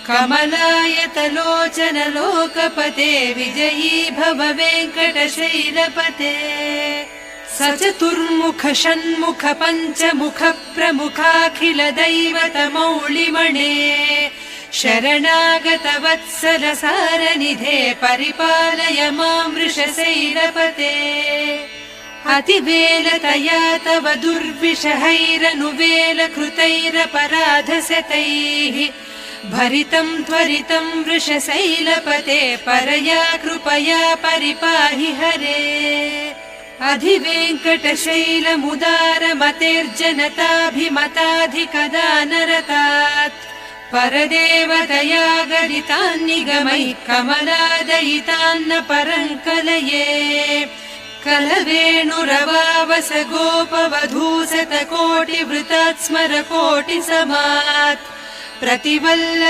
कमलायतलोचन लोकपते विजयी भव वेङ्कटशैलपते सचतुर्मुख षण्मुख पञ्चमुख प्रमुखाखिल दैवत मौलिमणे शरणागत वत्सल सारनिधे परिपालय मां वृषशैलपते अतिवेलतया तव दुर्विषहैरनुवेल कृतैरपराधशतैः भरितं त्वरितं वृषशैलपते परया कृपया परिपाहि हरे अधिवेङ्कटशैलमुदारमतेर्जनताभिमताधिकदानरतात् परदेवतया गरितान्निगमैः कमलादयितान्न परङ्कलये कलवेणुरवावस गोपवधूसतकोटिवृतात् स्मर कोटिसमात् प्रतिवल्ल